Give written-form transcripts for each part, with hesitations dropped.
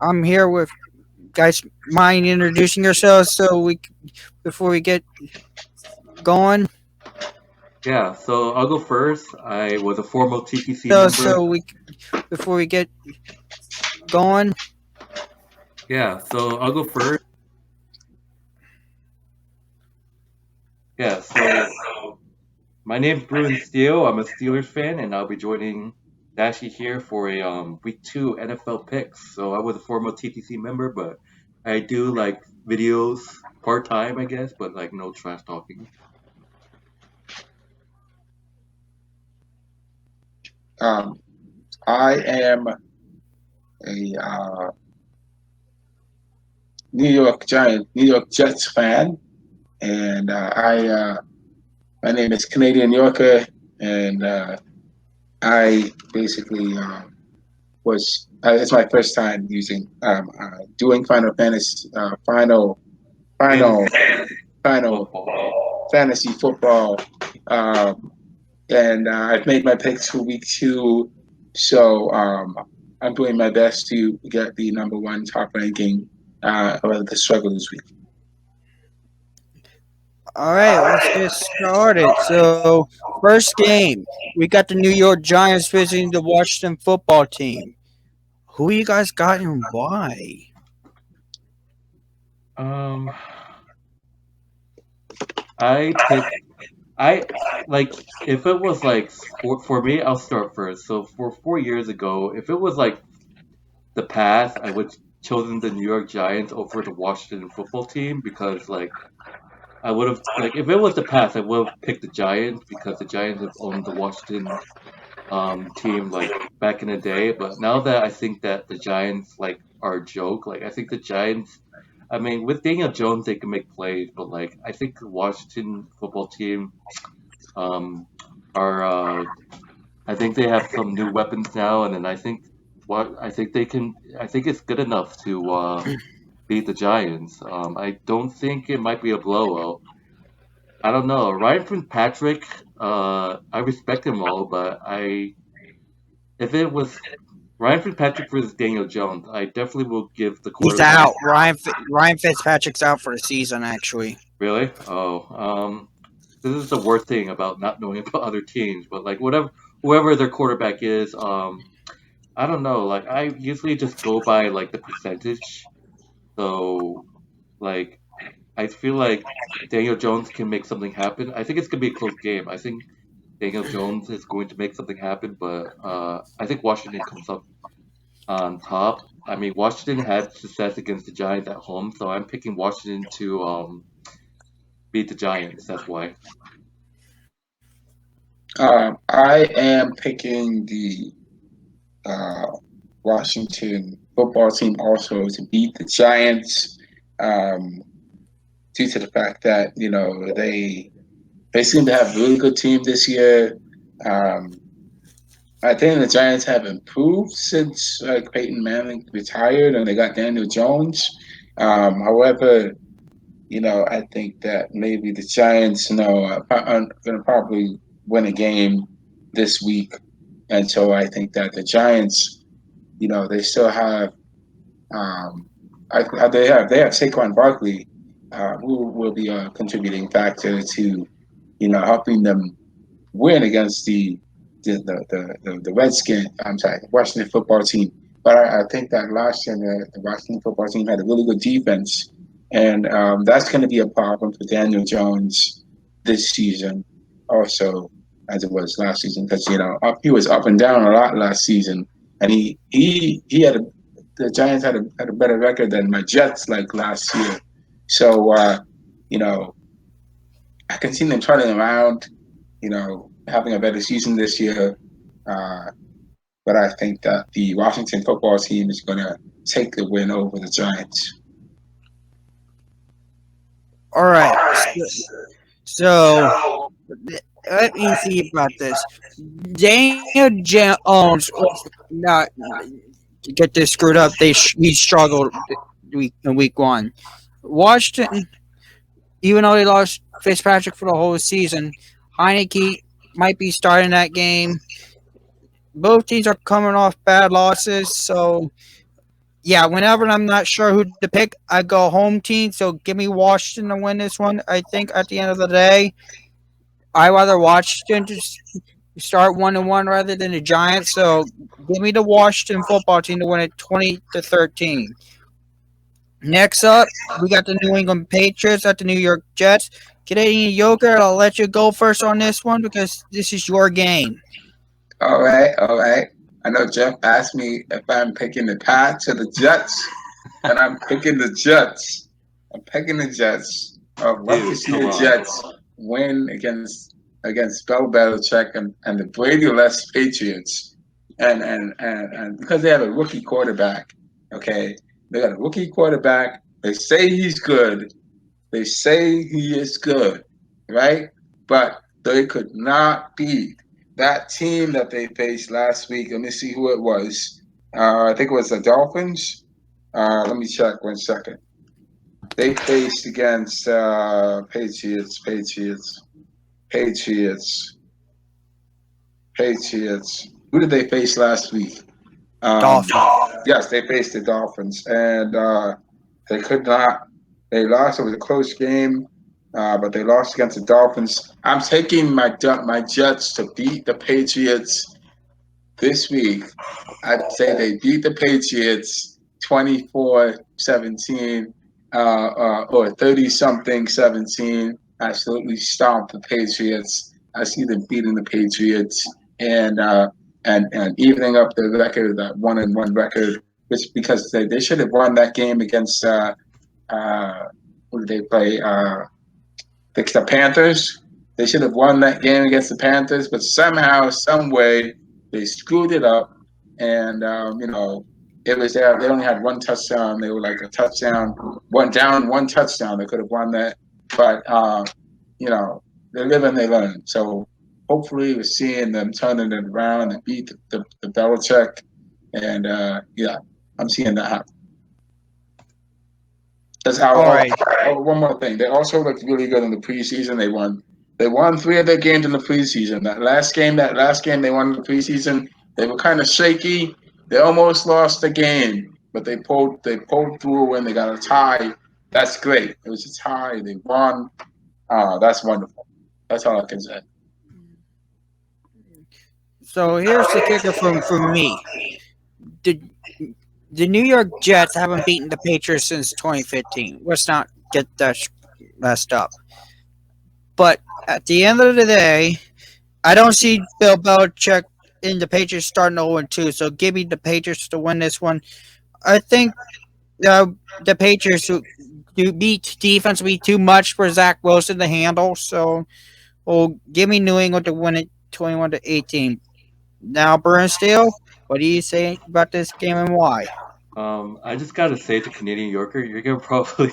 I'm here with guys. Mind introducing yourselves before we get going. Yeah, so I'll go first. I was a former TTC So member. so we before we get going. Yeah, so I'll go first. Yeah, so my name's Bruin Steele. I'm a Steelers fan, and I'll be joining Dashie here for a week 2 NFL picks. So I was a former TTC member, but I do like videos part time, I guess, but like no trash talking. Um, I am a New York Jets fan, and my name is Canadian Yorker, and I basically it's my first time doing final, Fantasy final football. fantasy football, um, and I've made my picks for week 2, so I'm doing my best to get the number one top ranking of the struggle this week. All right, let's get started. So first game, we got the New York Giants visiting the Washington Football Team. Who you guys got and why? Um, I pick. I like if it was like for me, I'll start first. So for 4 years ago, if it was like the past, I would chosen the New York Giants over the Washington football team because like I would have like if it was the past, I would have picked the Giants because the Giants have owned the Washington team like back in the day. But now that I think that the Giants like are a joke, like I think the Giants. I mean, with Daniel Jones, they can make plays, but like I think the Washington football team um, are I think they have some new weapons now, and then I think they can. I think it's good enough to beat the Giants. I don't think it might be a blowout. I don't know. Ryan Fitzpatrick, I respect him all, but I if it was Ryan Fitzpatrick versus Daniel Jones, I definitely will give the He's quarterback. out. Ryan Fitzpatrick's out for the season. Actually, Really? Oh, this is the worst thing about not knowing about other teams. But like whoever their quarterback is, I don't know. Like I usually just go by like the percentage. So like I feel like Daniel Jones can make something happen. I think it's gonna be a close game. I think Daniel Jones is going to make something happen, but I think Washington comes up on top. I mean, Washington had success against the Giants at home, so I'm picking Washington to beat the Giants. That's why. I am picking the uh, Washington football team also to beat the Giants, um, due to the fact that they seem to have a really good team this year. Um, I think the Giants have improved since like Peyton Manning retired and they got Daniel Jones. However, I think that maybe the Giants, are going to probably win a game this week, and so I think that the Giants, they still have, um, they have Saquon Barkley, who will be a contributing factor to, helping them win against the Redskins. I'm sorry, the Washington football team. But I think that last year the Washington football team had a really good defense, and that's going to be a problem for Daniel Jones this season, also as it was last season, because he was up and down a lot last season, and he had the Giants had a better record than my Jets like last year, so you know I can see them turning around, having a better season this year. Uh, but I think that the Washington football team is going to take the win over the Giants. all right. So let me see about this. Daniel Jones was not to get this screwed up. He struggled in week one. Washington, even though they lost Fitzpatrick for the whole season, Heineke might be starting that game. Both teams are coming off bad losses, so Yeah, whenever I'm not sure who to pick, I go home team. So give me Washington to win this one. I think at the end of the day, I rather Washington just start 1-1 rather than the Giants. So give me the Washington football team to win it 20-13. Next up, we got the New England Patriots at the New York Jets. Canadian Yoker, I'll let you go first on this one because this is your game. All right, all right. I know Jeff asked me if I'm picking the Pats or the Jets, and I'm picking the Jets. I'm picking the Jets. I'd love to Dude, see come the on. Jets win against Bill Belichick and the Brady-less Patriots, and because they have a rookie quarterback. Okay, they got a rookie quarterback. They say he's good. They say he is good, right? But they could not beat that team that they faced last week. Let me see who it was. I think it was the Dolphins. Let me check 1 second. They faced against Patriots, Patriots. Who did they face last week? Um, Dolphins. yes, they faced the Dolphins, and they could not. They lost. It was a close game, but they lost against the Dolphins. I'm taking my Jets to beat the Patriots this week. I'd say they beat the Patriots 24-17 or 30 something 17. Absolutely stomp the Patriots. I see them beating the Patriots and and evening up the record, that 1-1 record, which because they should have won that game against uh, who did they play? The Panthers. They should have won that game against the Panthers, but somehow, some way, they screwed it up. And it was there. They only had one touchdown. They were like a touchdown, one down, one touchdown. They could have won that, but they live and they learn. So hopefully, we're seeing them turning it around and beat the Belichick. And yeah, I'm seeing that happen. That's how. All right. One more thing. They also looked really good in the preseason. They won. They won three of their games in the preseason. That last game they won in the preseason. They were kind of shaky. They almost lost the game, but they pulled. They pulled through and they got a tie. That's great. It was a tie. They won. That's wonderful. That's all I can say. So here's the kicker from me. The the New York Jets haven't beaten the Patriots since 2015. Let's not get that messed up. But at the end of the day, I don't see Bill Belichick in the Patriots starting 0-2. So give me the Patriots to win this one. I think the Patriots do beat defensively too much for Zach Wilson to handle. So, well, give me New England to win it 21-18. Now, Bernstein, what do you say about this game and why? I just gotta say to Canadian Yorker, you're gonna probably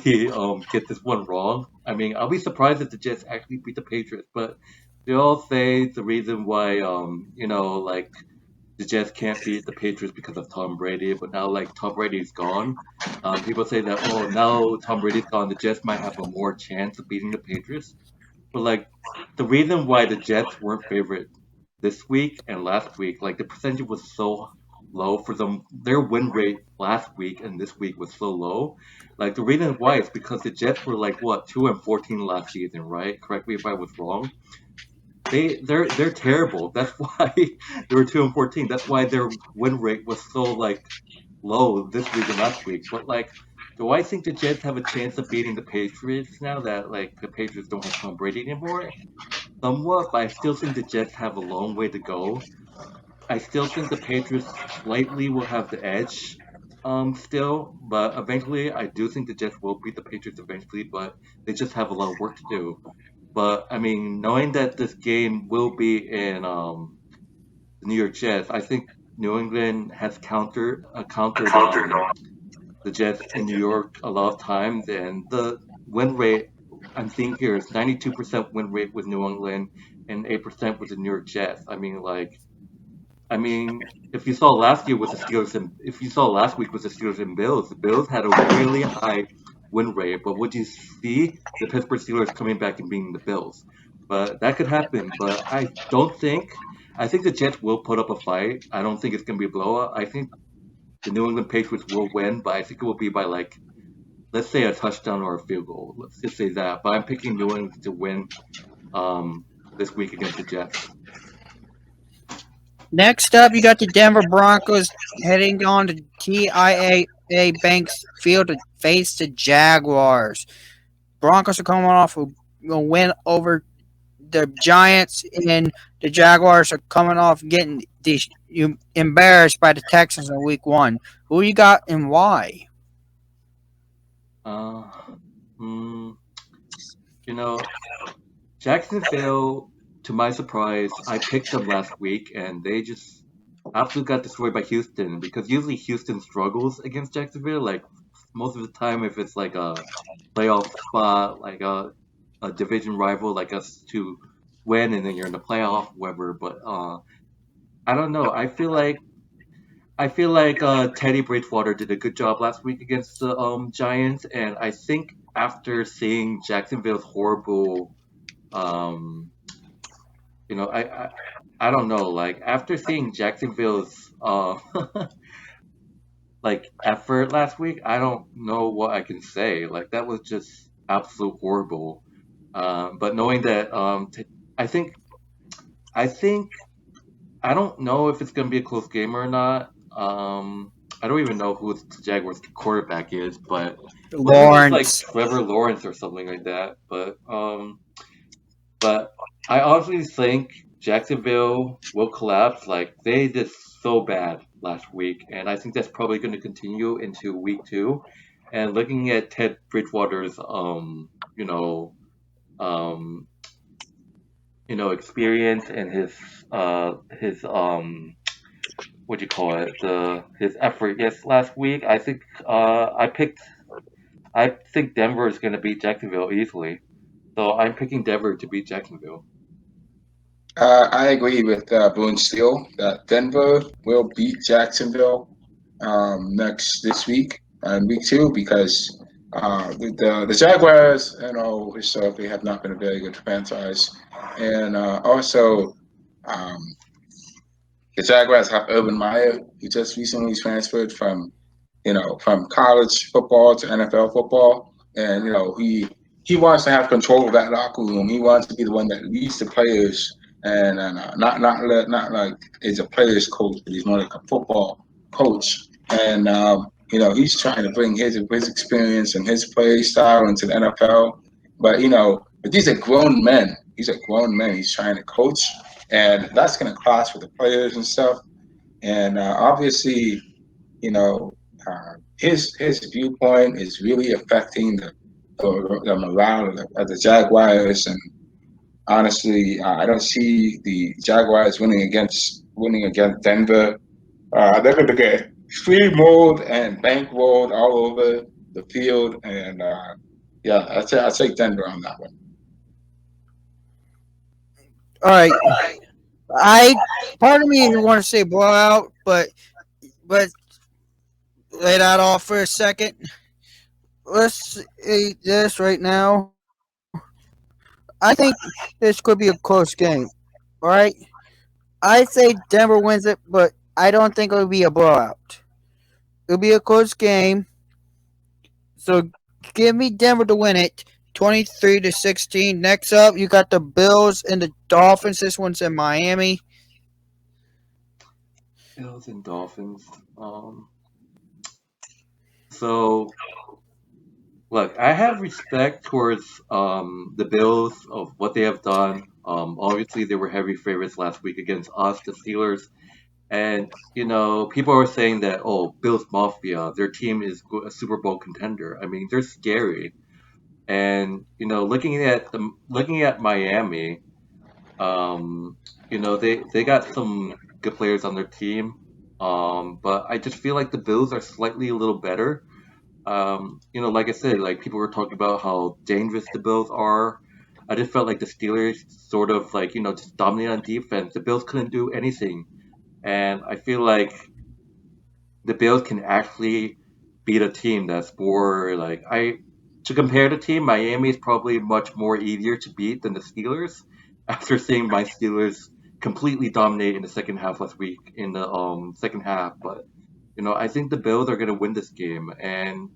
get this one wrong. I mean, I'll be surprised if the Jets actually beat the Patriots, but they all say the reason why like the Jets can't beat the Patriots because of Tom Brady, but now like Tom Brady's gone, people say that now Tom Brady's gone, the Jets might have a more chance of beating the Patriots. But like the reason why the Jets weren't favorite this week and last week, like the percentage was so low for them. Their win rate last week and this week was so low. Like the reason why is because the Jets were like what 2-14 last season, right? Correct me if I was wrong. They're terrible. That's why they were 2-14. That's why their win rate was so like low this week and last week. But like, do I think the Jets have a chance of beating the Patriots now that like the Patriots don't have Tom Brady anymore? Somewhat, but I still think the Jets have a long way to go. I still think the Patriots slightly will have the edge, still, but eventually I do think the Jets will beat the Patriots eventually, but they just have a lot of work to do. But I mean, knowing that this game will be in the New York Jets, I think New England has countered the Jets in New York a lot of times, and the win rate I'm seeing here is 92% win rate with New England and 8% with the New York Jets. I mean, if you saw last year with the Steelers and if you saw last week with the Steelers and Bills, the Bills had a really high win rate. But what you see, the Pittsburgh Steelers coming back and beating the Bills. But that could happen. But I don't think. I think the Jets will put up a fight. I don't think it's gonna be a blowout. I think the New England Patriots will win, but I think it will be by like, let's say a touchdown or a field goal. Let's just say that. But I'm picking New England to win this week against the Jets. Next up, you got the Denver Broncos heading on to TIAA Banks Field to face the Jaguars. Broncos are coming off a win over the Giants, and the Jaguars are coming off getting embarrassed by the Texans in Week 1. Who you got and why? Uh, mm, you know, Jacksonville, to my surprise, I picked them last week and they just absolutely got destroyed by Houston because usually Houston struggles against Jacksonville. Like most of the time, if it's like a playoff spot, like a division rival like us to win and then you're in the playoff, whatever. But I don't know. I feel like Teddy Bridgewater did a good job last week against the Giants, and I think after seeing Jacksonville's horrible um, I don't know. Like after seeing Jacksonville's like effort last week, I don't know what I can say. Like that was just absolute horrible. But knowing that, I think I think I don't know if it's gonna be a close game or not. I don't even know who the Jaguars quarterback is, but wasn't it like Lawrence. Trevor Lawrence or something like that? But I honestly think Jacksonville will collapse. Like they did so bad last week, and I think that's probably going to continue into week 2. And looking at Ted Bridgewater's, um, experience and his what do you call it, his effort yes last week, I think I think Denver is going to beat Jacksonville easily. So I'm picking Denver to beat Jacksonville. I agree with Boone Steele that Denver will beat Jacksonville next this week and week 2 because the Jaguars, historically have not been a very good franchise, and also um, the Jaguars have Urban Meyer, who just recently transferred from college football to NFL football, and he wants to have control of that locker room. He wants to be the one that leads the players, and not like is a players coach, but he's more like a football coach. And he's trying to bring his experience and his play style into the NFL. But these are grown men. These are grown men. He's trying to coach, and that's going to clash with the players and stuff. And obviously, you know, his viewpoint is really affecting the morale of the Jaguars. And honestly, I don't see the Jaguars winning against Denver. They're going to get steamrolled and bankrolled all over the field. And yeah, I'd say Denver on that one. All right, I part of me want to say blowout, but lay that off for a second. Let's eat this right now. I think this could be a close game. All right, I say Denver wins it, but I don't think it'll be a blowout. It'll be a close game. So give me Denver to win it, 23-16. Next up, you got the Bills and the Dolphins. This one's in Miami. Bills and Dolphins. So look, I have respect towards the Bills of what they have done. Obviously, they were heavy favorites last week against us, the Steelers, and people are saying that Bills Mafia, their team is a Super Bowl contender. I mean, they're scary, and looking at Miami, they got some good players on their team, but I just feel like the Bills are slightly a little better. Like I said, like people were talking about how dangerous the Bills are. I just felt like the Steelers sort of like, just dominated on defense. The Bills couldn't do anything. And I feel like the Bills can actually beat a team that's more like to compare the team, Miami is probably much more easier to beat than the Steelers after seeing my Steelers completely dominate in the second half last week in the second half. But I think the Bills are going to win this game, and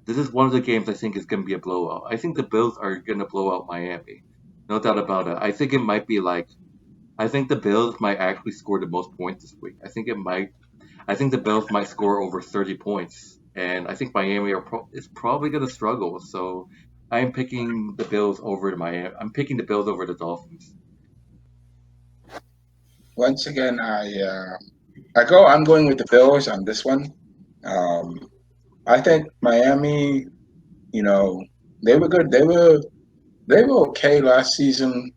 this is one of the games I think is going to be a blowout. I think the Bills are going to blow out Miami, no doubt about it. I think it might be like I think the Bills might actually score the most points this week. I think the Bills might score over 30 points, and I think Miami is probably going to struggle. So I'm picking the Bills over the Miami. I'm picking the Bills over the Dolphins. Once again, I'm going with the Bills on this one. Um, I think Miami, you know, they were good. They were okay last season,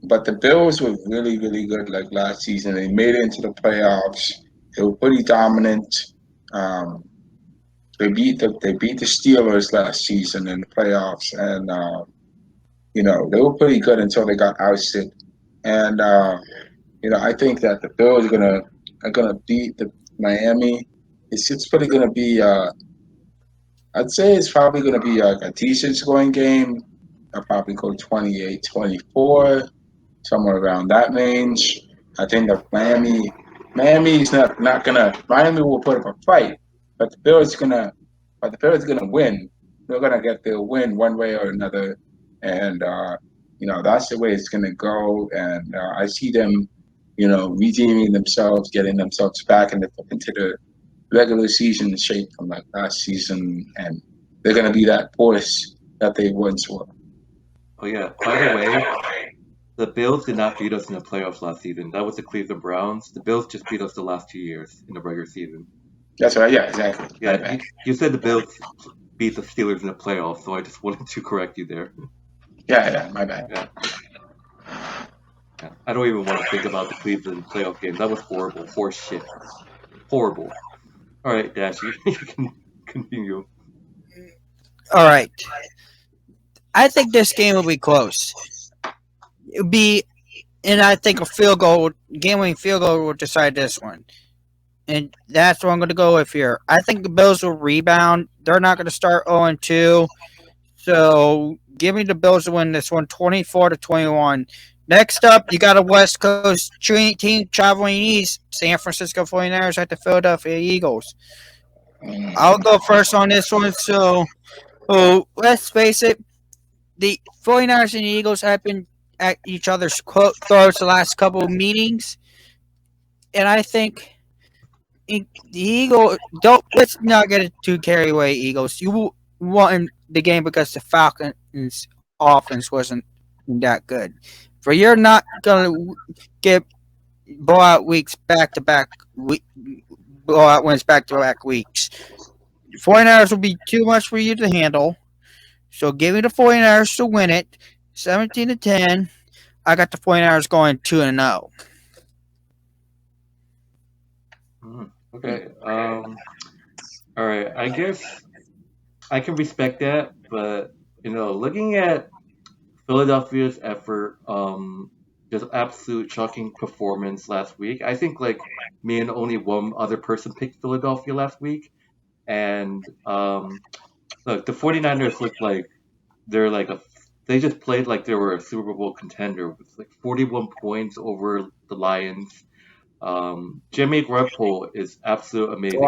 but the Bills were really, really good like last season. They made it into the playoffs. They were pretty dominant. Um, they beat the Steelers last season in the playoffs, and they were pretty good until they got ousted. And I think that the Bills are gonna beat the Miami. It's probably gonna be I'd say it's probably gonna be a decent scoring game. I'll probably go 28-24, somewhere around that range. I think that Miami's not gonna Miami will put up a fight, but the Bills gonna win. They're gonna get their win one way or another, and that's the way it's gonna go. And I see them, redeeming themselves, getting themselves back into the regular season shape from like last season, and they're gonna be that force that they once were. Oh yeah. By the way, the Bills did not beat us in the playoffs last season. That was the Cleveland Browns. The Bills just beat us the last 2 years in the regular season. That's right. Yeah, exactly. Yeah, Right back. you said the Bills beat the Steelers in the playoffs, so I just wanted to correct you there. Yeah, my bad. Yeah, yeah. I don't even want to think about the Cleveland playoff game. That was horrible. Horse shit. Horrible. All right, Dashie, you can continue. All right. I think this game will be close. It'll be, and I think game-winning field goal will decide this one. And that's what I'm going to go with here. I think the Bills will rebound. They're not going to start 0-2. So give me the Bills to win this one 24-21. Next up, you got a West Coast team traveling east. San Francisco 49ers at the Philadelphia Eagles. I'll go first on this one. So let's face it, the 49ers and the Eagles have been at each other's throats the last couple of meetings. And I think the Eagles let's not get it too carried away, Eagles. You won the game because the Falcons offense wasn't that good. For you're not gonna get blowout weeks back to back blowout wins back to back weeks. 49ers will be too much for you to handle. So give me the 49ers to win it. 17-10. I got the 49ers going 2-0. Okay. All right. I guess I can respect that, but looking at Philadelphia's effort, just absolute shocking performance last week. I think like me and only one other person picked Philadelphia last week, and look, the 49ers look like they're like they just played like they were a Super Bowl contender with like 41 points over the Lions. Jimmy Garoppolo is absolute amazing.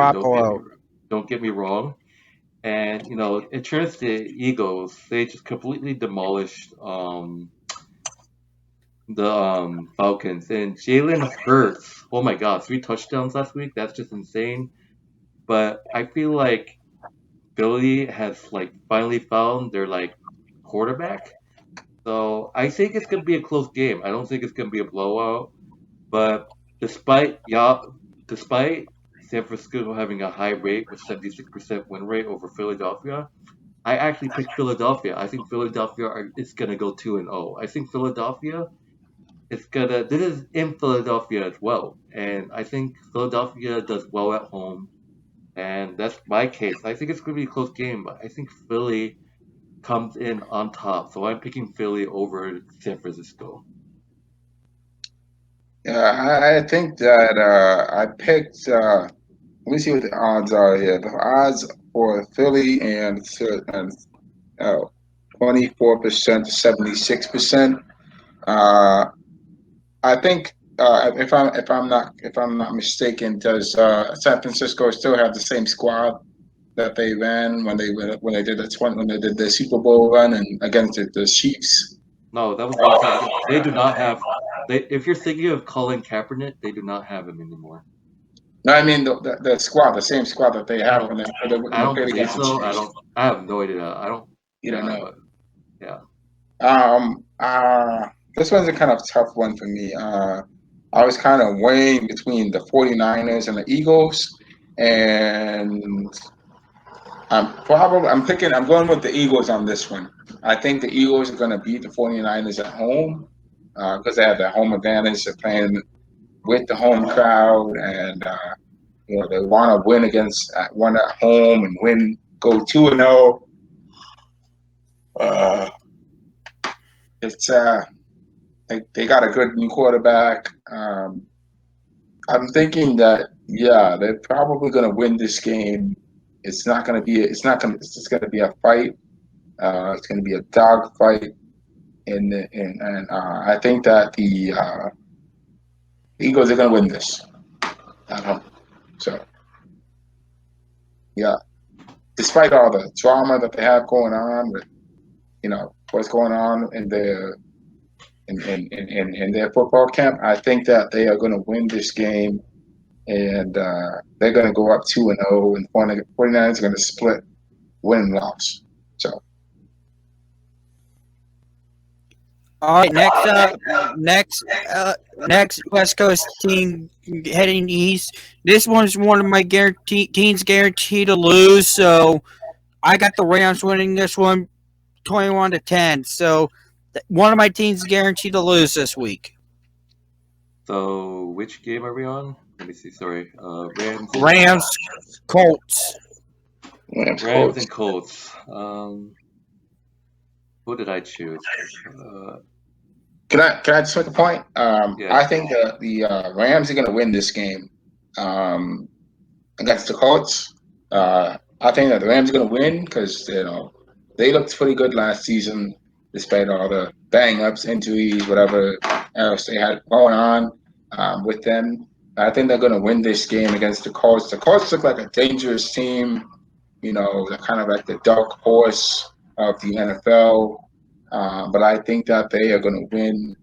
Don't get me wrong. And it turns the Eagles. They just completely demolished the Falcons. And Jalen Hurts. Oh my God, 3 touchdowns last week. That's just insane. But I feel like Philly has like finally found their like quarterback. So I think it's gonna be a close game. I don't think it's gonna be a blowout. But despite San Francisco having a high rate with 76% win rate over Philadelphia, I actually picked Philadelphia. I think Philadelphia is gonna go 2-0. I think Philadelphia is gonna. This is in Philadelphia as well, and I think Philadelphia does well at home, and that's my case. I think it's gonna be a close game, but I think Philly comes in on top, so I'm picking Philly over San Francisco. Yeah, I think that I picked. Let me see what the odds are here. The odds for Philly and 24% to 76%. Uh, I think if I'm not mistaken, does San Francisco still have the same squad that they ran when they did the Super Bowl run and against the Chiefs? No, that was a long time ago. They do not have. If you're thinking of Colin Kaepernick, they do not have him anymore. No, I mean the squad, the same squad that they I have don't. when I they don't played believe against the so. I Chiefs. don't. I have no idea. I don't. You don't Yeah, know. but yeah. This one's a kind of tough one for me. I was kind of weighing between the 49ers and the Eagles, and I'm going with the Eagles on this one. I think the Eagles are going to beat the 49ers at home because they have that home advantage. They're playing with the home crowd, and they want to win against one at home and go 2-0. Uh, it's they got a good new quarterback. I'm thinking that they're probably going to win this game. It's just going to be a fight. It's going to be a dog fight, and I think that the Eagles are going to win this at home. So yeah, despite all the drama that they have going on with what's going on in their football camp, I think that they are going to win this game, and they're going to go up 2-0, and 49ers are going to split win and loss. So All right, next up, next West Coast team heading east. This one's one of my teams guaranteed to lose. So I got the Rams winning this one, 21-10. So one of my teams guaranteed to lose this week. So which game are we on? Let me see. Sorry. Rams and Rams, Colts. Rams, Rams Colts. and Colts. Who did I choose? Can I just make a point? I Yes. think the Rams are going to win this game um, against the Colts. I think that the Rams are going to win because they looked pretty good last season, despite all the bang ups, injuries, whatever else they had going on with them. I think they're going to win this game against the Colts. The Colts look like a dangerous team. They're kind of like the dark horse of the NFL. But I think that they are going to win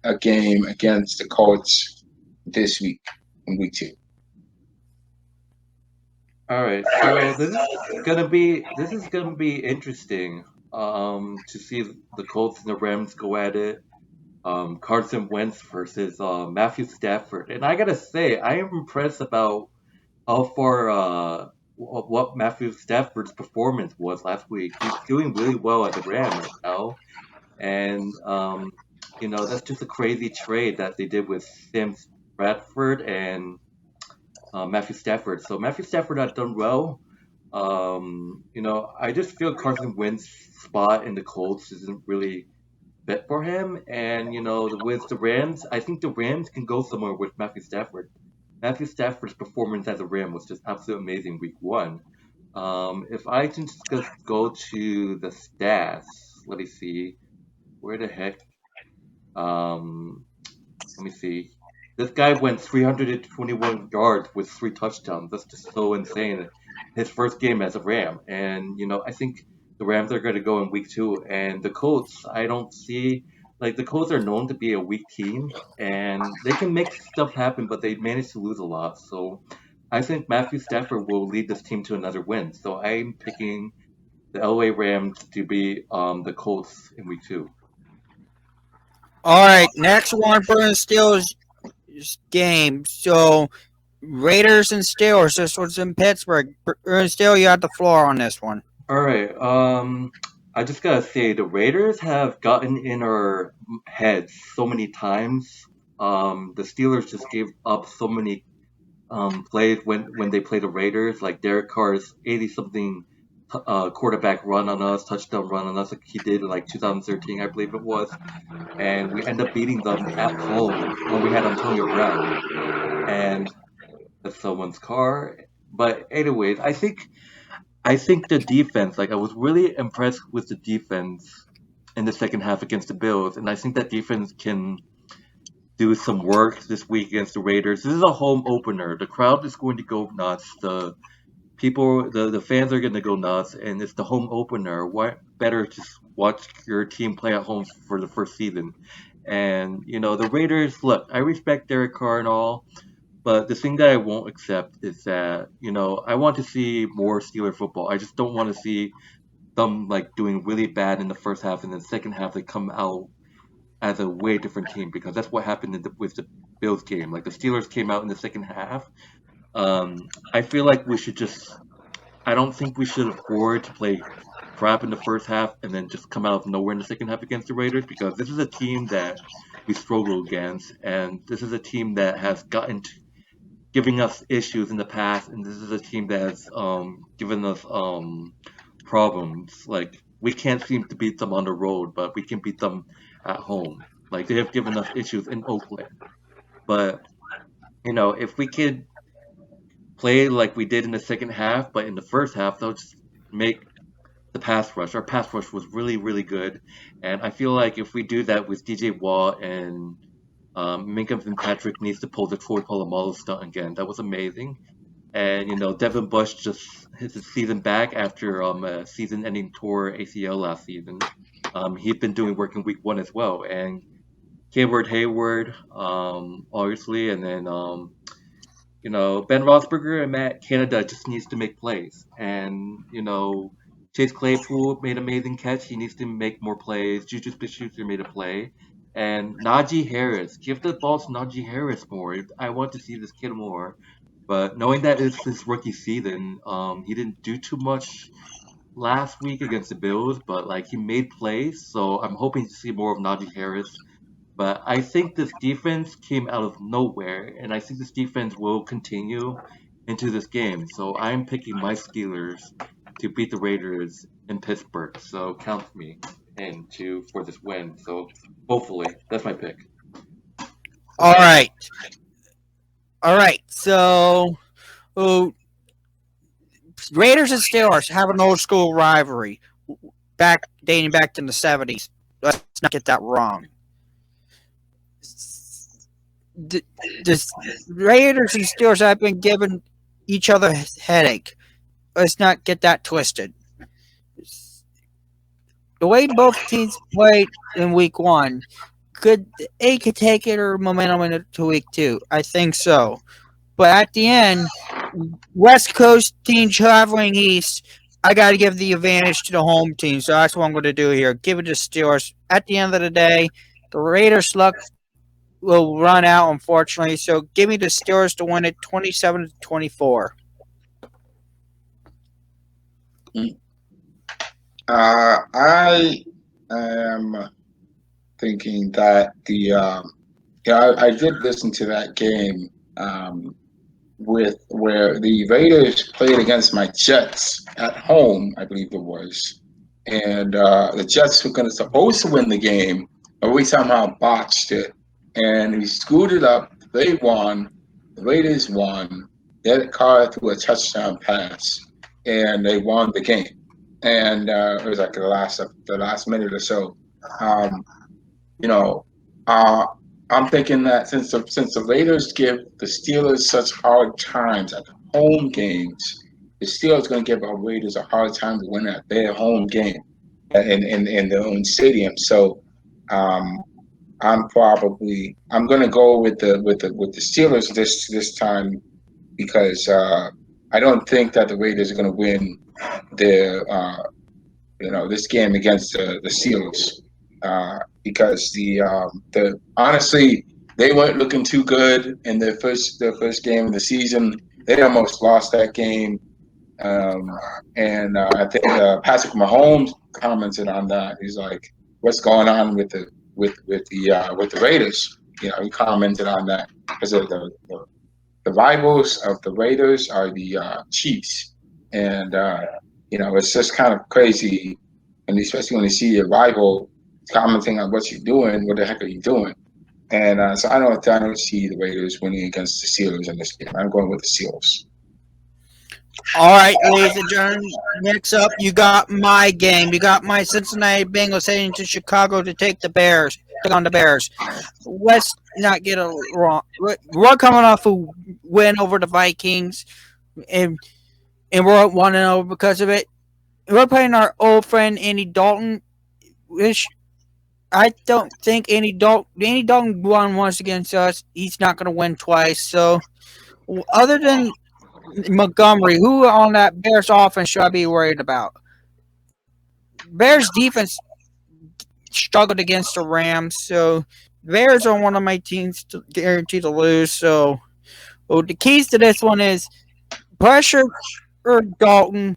a game against the Colts this week in week 2. All right. So this is gonna be interesting. To see the Colts and the Rams go at it. Carson Wentz versus Matthew Stafford, and I gotta say, I am impressed about how far what Matthew Stafford's performance was last week. He's doing really well at the Ram right now, and that's just a crazy trade that they did with Sam Bradford and Matthew Stafford. So Matthew Stafford has done well. I just feel Carson Wentz's spot in the Colts isn't really fit for him. And with the Rams, I think the Rams can go somewhere with Matthew Stafford. Matthew Stafford's performance as a Ram was just absolutely amazing week 1. If I can just go to the stats, let me see. Where the heck? Um, Let me see. This guy went 321 yards with 3 touchdowns. That's just so insane. His first game as a Ram, and I think the Rams are going to go in week 2. And the Colts, I don't see the Colts are known to be a weak team, and they can make stuff happen, but they manage to lose a lot. So I think Matthew Stafford will lead this team to another win. So I'm picking the LA Rams to be the Colts in week 2. All right, next one, Burn Steelers game. So Raiders and Steelers. This one's in Pittsburgh. Burn Steel, you have the floor on this one. All right. I just gotta say the Raiders have gotten in our heads so many times. The Steelers just gave up so many plays when they play the Raiders, like Derek Carr's 80 something quarterback run on us, touchdown run on us, like he did in like 2013, I believe it was, and we end up beating them at home when we had Antonio Brown, and that's someone's car. But anyways, I think the defense, like I was really impressed with the defense in the second half against the Bills, and I think that defense can do some work this week against the Raiders. This is a home opener. The crowd is going to go nuts. The fans are going to go nuts, and it's the home opener. What better to watch your team play at home for the first season? And the Raiders. Look, I respect Derek Carr and all, but the thing that I won't accept is that I want to see more Steeler football. I just don't want to see them like doing really bad in the first half, and then the second half they come out as a way different team, because that's what happened with the Bills game. Like the Steelers came out in the second half. I feel like we should just. I don't think we should afford to play crap in the first half and then just come out of nowhere in the second half against the Raiders, because this is a team that we struggle against, and this is a team that has giving us issues in the past, and this is a team that has given us problems. Like we can't seem to beat them on the road, but we can beat them at home. Like they have given us issues in Oakland, but if we could play like we did in the second half, but in the first half they'll just make the pass rush. Our pass rush was really, really good, and I feel like if we do that with DJ Watt and Minka Fitzpatrick needs to pull the Troy Polamalu stunt again. That was amazing. And Devin Bush just hit his season back after a season-ending tour ACL last season. He'd been doing work in week 1 as well, and Hayward, obviously, and then Ben Roethlisberger and Matt Canada just needs to make plays, and Chase Claypool made an amazing catch. He needs to make more plays. Juju Smith-Schuster made a play. And Najee Harris, give the ball to Najee Harris more. I want to see this kid more. But knowing that it's his rookie season, he didn't do too much last week against the Bills, but like he made plays. So I'm hoping to see more of Najee Harris. But I think this defense came out of nowhere, and I think this defense will continue into this game. So I'm picking my Steelers to beat the Raiders in Pittsburgh. So count me in for this win. So hopefully, that's my pick. All right. So, Raiders and Steelers have an old school rivalry, dating back to the 70s. Let's not get that wrong. The Raiders and Steelers have been giving each other a headache. Let's not get that twisted. The way both teams played in week 1, could take it or momentum into week 2? I think so. But at the end, West Coast team traveling east, I got to give the advantage to the home team. So that's what I'm going to do here. Give it to Steelers. At the end of the day, the Raiders' luck will run out, unfortunately. So give me the Steelers to win it 27-24. I am thinking that I did listen to that game with where the Raiders played against my Jets at home, I believe it was, and the Jets were supposed to win the game, but we somehow botched it, and we screwed it up. They won. The Raiders won. Derek Carr threw a touchdown pass, and they won the game. And it was like the last minute or so. I'm thinking that since the Raiders give the Steelers such hard times at home games, the Steelers going to give our Raiders a hard time to win at their home game in their own stadium. So I'm going to go with the Steelers this time, because I don't think that the Raiders are going to win their this game against the Steelers, because honestly, they weren't looking too good in their first game of the season. They almost lost that game, and I think Patrick Mahomes commented on that. He's like, "What's going on with the Raiders?" He commented on that because the rivals of the Raiders are the Chiefs, and it's just kind of crazy, and especially when you see your rival commenting on what you're doing. What the heck are you doing? And so I don't see the Raiders winning against the Steelers in this game. I'm going with the Steelers. All right, ladies and gentlemen. Next up, you got my game. You got my Cincinnati Bengals heading to Chicago to take the Bears. on the Bears. Let's not get it wrong. We're coming off a win over the Vikings, and we're up 1-0 because of it. We're playing our old friend Andy Dalton, which I don't think Andy Dalton won once against us. He's not going to win twice. So, other than Montgomery, who on that Bears offense should I be worried about? Bears defense struggled against the Rams, so Bears are one of my teams to guarantee to lose. So, the keys to this one is pressure or Dalton,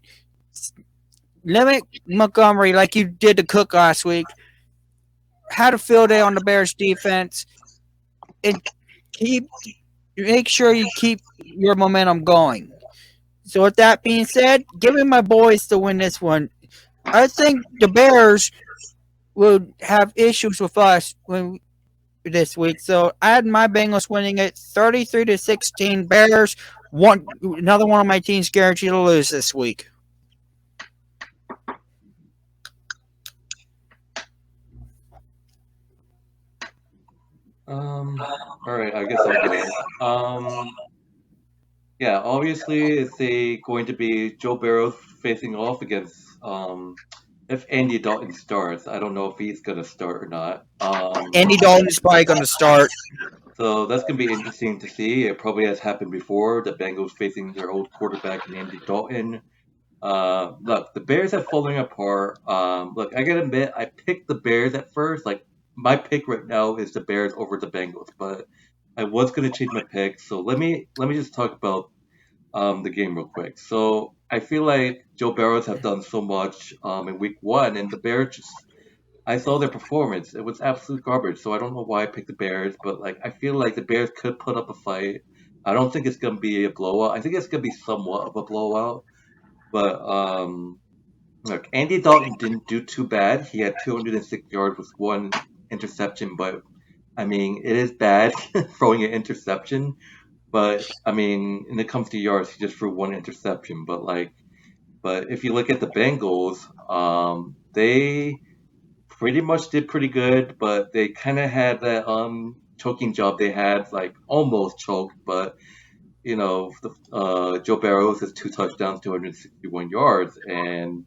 limit Montgomery like you did to Cook last week. Had a field day on the Bears defense, and make sure you keep your momentum going. So with that being said, give me my boys to win this one. I think the Bears will have issues with us this week. So I had my Bengals winning it 33-16. Bears, another one of my teams guaranteed to lose this week. All right, I guess I'll go. Yeah, obviously it's going to be Joe Burrow facing off against if Andy Dalton starts. I don't know if he's gonna start or not. Andy Dalton is probably going to start. So that's gonna be interesting to see. It probably has happened before. The Bengals facing their old quarterback Andy Dalton. Look, the Bears are falling apart. Look, I gotta admit, I picked the Bears at first. Like my pick right now is the Bears over the Bengals, but I was gonna change my pick. So let me just talk about the game real quick. So I feel like Joe Barrows have done so much in week one, and the Bears just I saw their performance. It was absolute garbage. So I don't know why I picked the Bears, but like I feel like the Bears could put up a fight. I don't think it's gonna be a blowout. I think it's gonna be somewhat of a blowout. But look, Andy Dalton didn't do too bad. He had 206 yards with one interception, but I mean, it is bad throwing an interception. But I mean, when it comes to yards, he just threw one interception. But if you look at the Bengals, they pretty much did pretty good, but they kind of had that choking job. They had like almost choked, but Joe Barrows has 2 touchdowns, 261 yards, and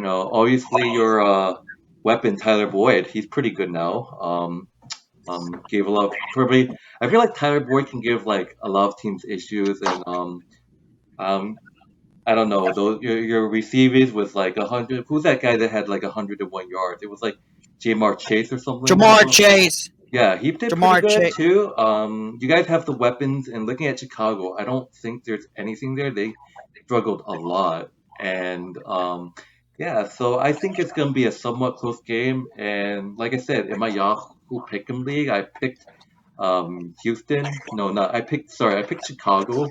obviously your weapon Tyler Boyd, he's pretty good now. Gave a lot of probably. I feel like Tyler Boyd can give like a lot of teams issues, and I don't know. Those your receivers with like 100. Who's that guy that had like 101 yards? It was like Jamar Chase or something. Jamar Chase. Yeah, he did Jamar pretty good Chase. too. You guys have the weapons, and looking at Chicago, I don't think there's anything there. They struggled a lot, and yeah, so I think it's gonna be a somewhat close game. And like I said, in my Yahoo Pick'em league, I picked Houston. No, not I picked. Sorry, I picked Chicago,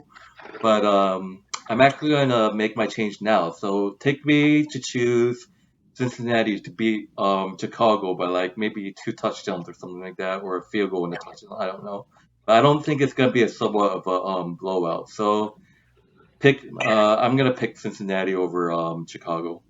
but I'm actually gonna make my change now. So take me to choose Cincinnati to beat Chicago by like maybe 2 touchdowns or something like that, or a field goal and a touchdown. I don't know, but I don't think it's gonna be a somewhat of a blowout. So I'm gonna pick Cincinnati over Chicago.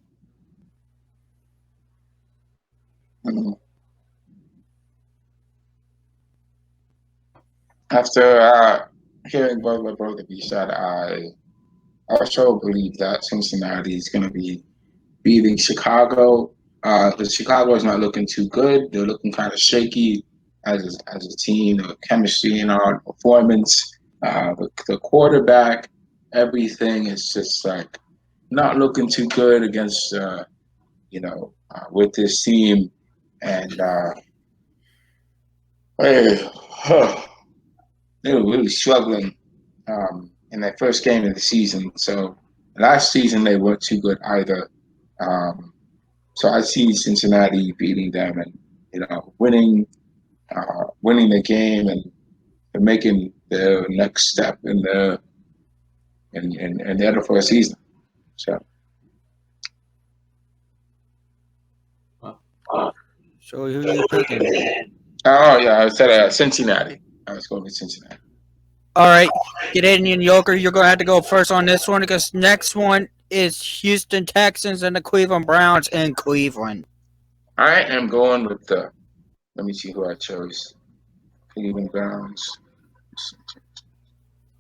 After hearing what both of you said, I also believe that Cincinnati is going to be beating Chicago. Because Chicago is not looking too good. They're looking kind of shaky as a team. The chemistry in our performance, the quarterback, everything is just like not looking too good against with this team. And they were really struggling in their first game of the season. So last season they weren't too good either. So I see Cincinnati beating them and winning the game and making their next step in the NFL season. So. So who are you picking? Oh yeah, I said Cincinnati. I was going with Cincinnati. All right, Canadian Yoker, you're going to have to go first on this one because next one is Houston Texans and the Cleveland Browns in Cleveland. I am going with the Let me see who I chose. Cleveland Browns.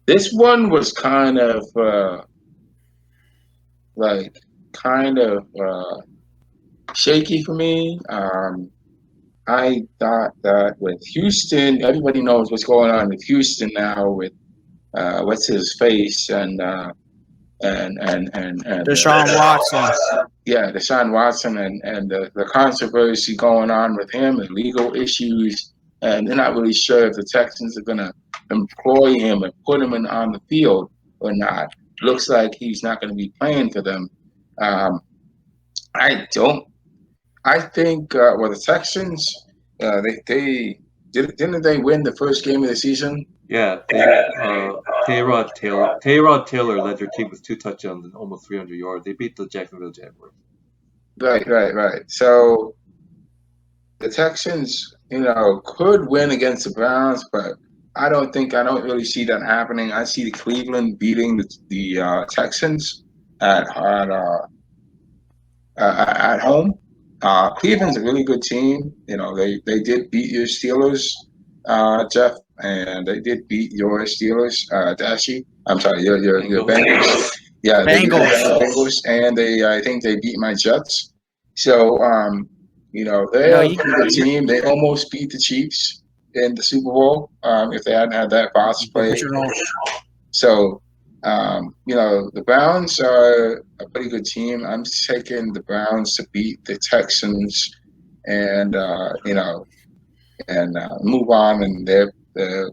This one was kind of like kind of shaky for me. I thought that with Houston, everybody knows what's going on with Houston now with what's his face and Deshaun Watson. yeah, Deshaun Watson and the controversy going on with him and legal issues, and they're not really sure if the Texans are going to employ him and put him on the field or not. Looks like he's not going to be playing for them. Um, I don't. I think well, the Texans didn't they win the first game of the season? Yeah, they Tayrod Taylor led their team with 2 touchdowns and almost 300 yards. They beat the Jacksonville Jaguars. Right. So the Texans, could win against the Browns, but I don't really see that happening. I see Cleveland beating the Texans at home. Cleveland's a really good team. They did beat your Steelers, Jeff, and they did beat your Steelers, Dashie. I'm sorry, your Bengals. Yeah, they beat the Bengals. Bengals, and I think they beat my Jets. So, they're No, a you pretty good team. They almost beat the Chiefs in the Super Bowl if they hadn't had that boss play. divisional. So, the Browns are a pretty good team. I'm taking the Browns to beat the Texans and, move on and their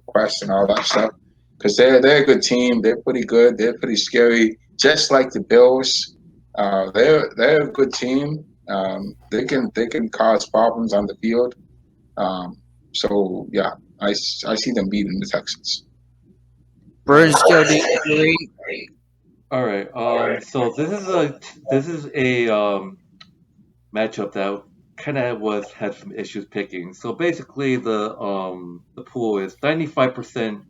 quest and all that stuff. Because they're a good team. They're pretty good. They're pretty scary. Just like the Bills, they're a good team. They can cause problems on the field. So yeah, I see them beating the Texans. Bruins still agree. All right. So this is a matchup that kind of had some issues picking. So basically, the pool is 95%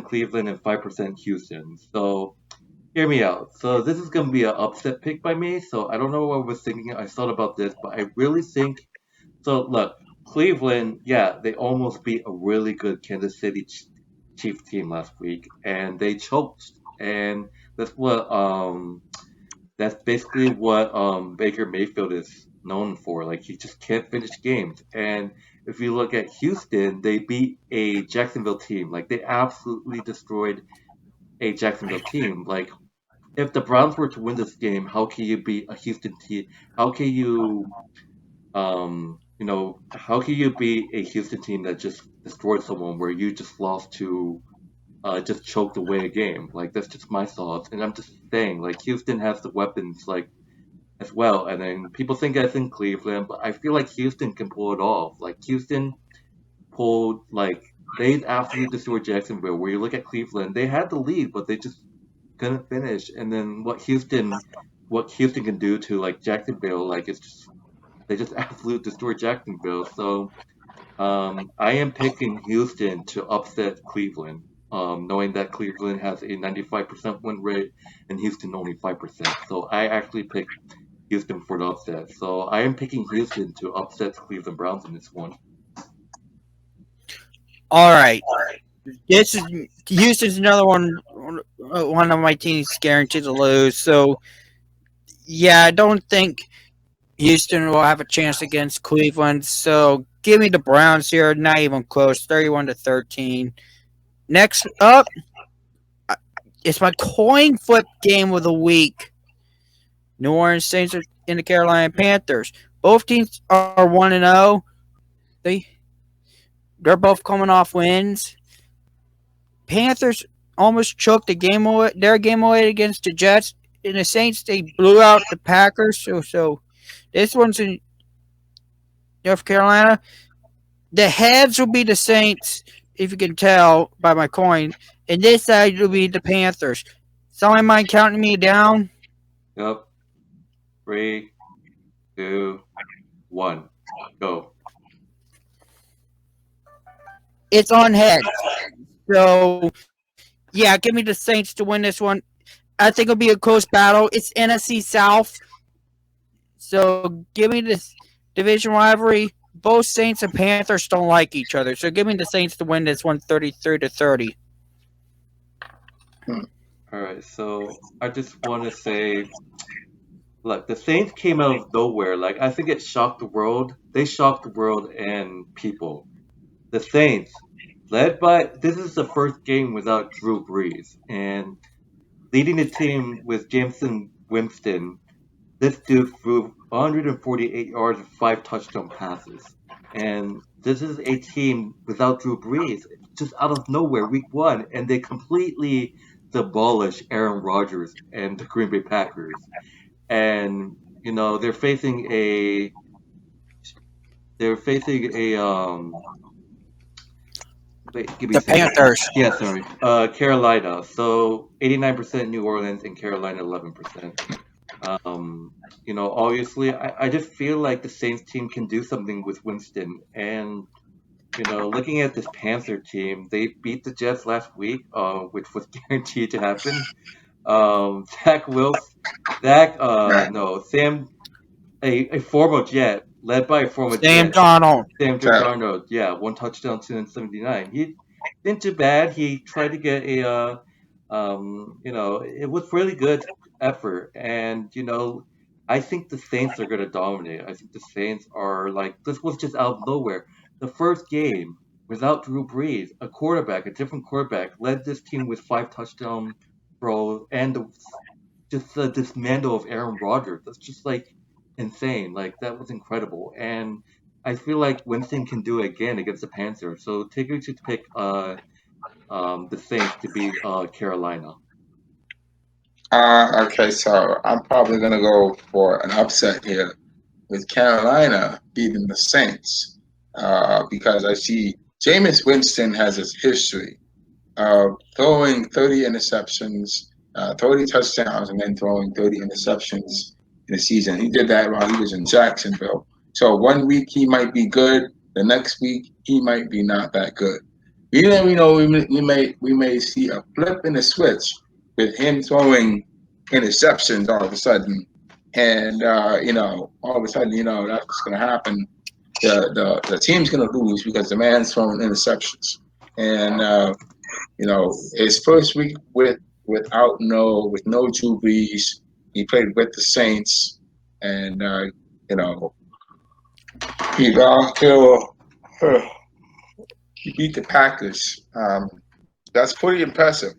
Cleveland and 5% Houston. So hear me out. So this is gonna be an upset pick by me. So I don't know what I was thinking. I thought about this, but I really think so. Look, Cleveland, yeah, they almost beat a really good Kansas City Chiefs team last week, and they choked. And that's what that's basically what Baker Mayfield is known for. Like he just can't finish games. And if you look at Houston, they beat a Jacksonville team. Like they absolutely destroyed a Jacksonville team. Like if the Browns were to win this game, how can you beat a Houston team? How can you how can you beat a Houston team that just destroyed someone where you just lost to just choked away a game? Like that's just my thoughts, and I'm just saying like Houston has the weapons like as well, and then people think I think Cleveland, but I feel like Houston can pull it off. Like Houston pulled like they absolutely destroyed Jacksonville. Where you look at Cleveland, they had the lead, but they just couldn't finish. And then what Houston can do to like Jacksonville, like it's just they just absolutely destroyed Jacksonville. So I am picking Houston to upset Cleveland, knowing that Cleveland has a 95% win rate and Houston only 5%. So I actually picked Houston for the upset. So I am picking Houston to upset the Cleveland Browns in this one. All right. This is Houston's another one of my teams guaranteed to lose. So yeah, I don't think Houston will have a chance against Cleveland. So give me the Browns here. Not even close. 31-13. Next up, it's my coin flip game of the week. New Orleans Saints and the Carolina Panthers. Both teams are 1-0. They're both coming off wins. Panthers almost choked their game away against the Jets. And the Saints, they blew out the Packers. So this one's in North Carolina. The heads will be the Saints, if you can tell by my coin. And this side will be the Panthers. Someone mind counting me down? Yep. 3, 2, 1, go. It's on heads. So, yeah, give me the Saints to win this one. I think it'll be a close battle. It's NFC South. So, give me this division rivalry. both Saints and Panthers don't like each other. So give me the Saints to win this one 33-30. All right, so I just want to say, look, the Saints came out of nowhere. Like I think it shocked the world. They shocked the world and people. The Saints, led by this is the first game without Drew Brees, and leading the team with Jameson Winston. This dude threw 148 yards and 5 touchdown passes. And this is a team without Drew Brees, just out of nowhere, week one, and they completely demolished Aaron Rodgers and the Green Bay Packers. And they're facing a wait, give me a The second. Panthers. Yeah, sorry. Carolina. So 89% New Orleans and Carolina 11%. Obviously, I just feel like the Saints team can do something with Winston. And, looking at this Panther team, they beat the Jets last week, which was guaranteed to happen. Zach Wilson, Right. no, Sam, a former Jet, led by a former Sam Jet, Donald. Sam Right. Darnold, yeah, 1 touchdown, 279. He didn't do bad. He tried to get it was really good effort, and I think the Saints are going to dominate. I think the Saints are like this was just out of nowhere. The first game without Drew Brees, a different quarterback, led this team with 5 touchdown throws and just the dismantle of Aaron Rodgers. That's just like insane. Like that was incredible, and I feel like Winston can do it again against the Panthers. So take me to pick the Saints to beat Carolina. Okay, so I'm probably going to go for an upset here with Carolina beating the Saints because I see Jameis Winston has his history of throwing 30 interceptions, 30 touchdowns, and then throwing 30 interceptions in a season. He did that while he was in Jacksonville. So one week he might be good, the next week he might be not that good. We may see a flip in the switch with him throwing interceptions all of a sudden, and all of a sudden that's what's going to happen. The team's going to lose because the man's throwing interceptions, and his first week with no Drew Brees, he played with the Saints, and you know he still he beat the Packers. That's pretty impressive.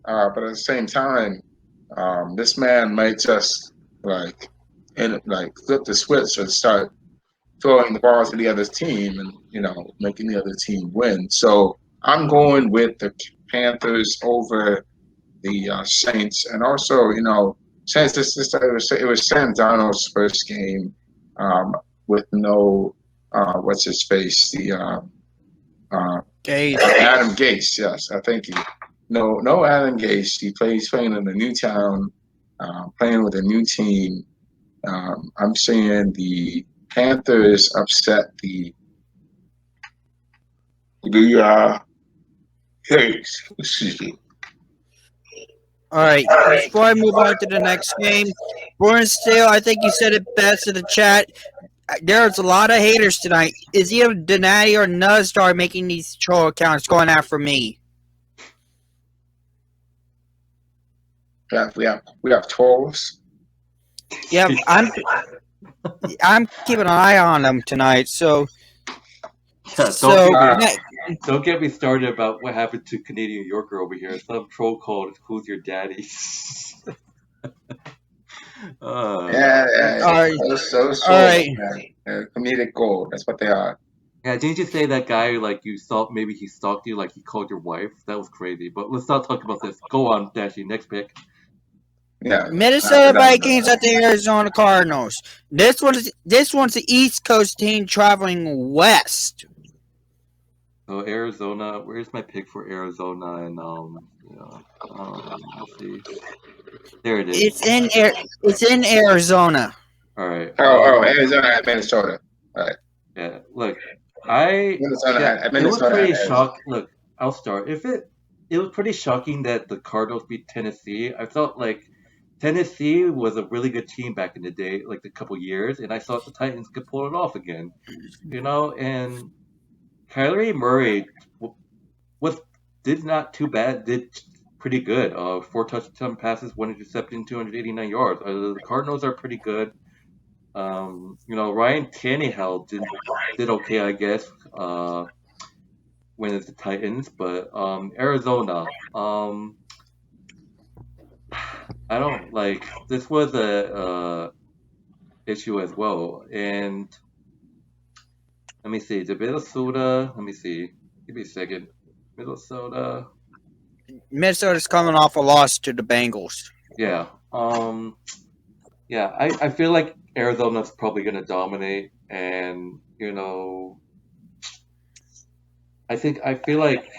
But at the same time, this man might just flip the switch and start throwing the ball to the other team and making the other team win. So I'm going with the Panthers over the Saints, and also since it was Sam Darnold's first game with no what's his face Gaze. Adam Gase. Yes, I think no Adam Gase. He playing in a new town, playing with a new team. I'm saying the Panthers upset the excuse me. All right. Before I move on to the next game, Bornstale, I think you said it best in the chat. There's a lot of haters tonight. Is either Donati or Nuzdar making these troll accounts going after me? We have trolls. Yeah, I'm keeping an eye on them tonight. So Yeah, so don't get me started about what happened to Canadian Yorker over here. Some troll called "Who's your daddy?" all right, So all right. comedic gold. That's what they are. Yeah, didn't you say that guy like you saw? Maybe he stalked you, like he called your wife. That was crazy. But let's not talk about this. Go on, Dashie. Next pick. Yeah. Minnesota Vikings at the Arizona Cardinals. This one's the East Coast team traveling west. So Arizona. Where's my pick for Arizona? And let's see. There it is. It's in Arizona. All right. Arizona at Minnesota. All right. Yeah. Look, it was pretty shocking. Look, I'll start. It was pretty shocking that the Cardinals beat Tennessee. I felt like Tennessee was a really good team back in the day, like a couple years, and I thought the Titans could pull it off again. And Kyler Murray was did not too bad, did pretty good. Four touchdown passes, one interception, 289 yards. The Cardinals are pretty good. Ryan Tannehill did okay, I guess. When it's the Titans, but Arizona. I don't like this was a issue as well, and let me see the Minnesota. Let me see. Give me a second. Minnesota. Minnesota's coming off a loss to the Bengals. Yeah. Yeah. I feel like Arizona's probably going to dominate, and I feel like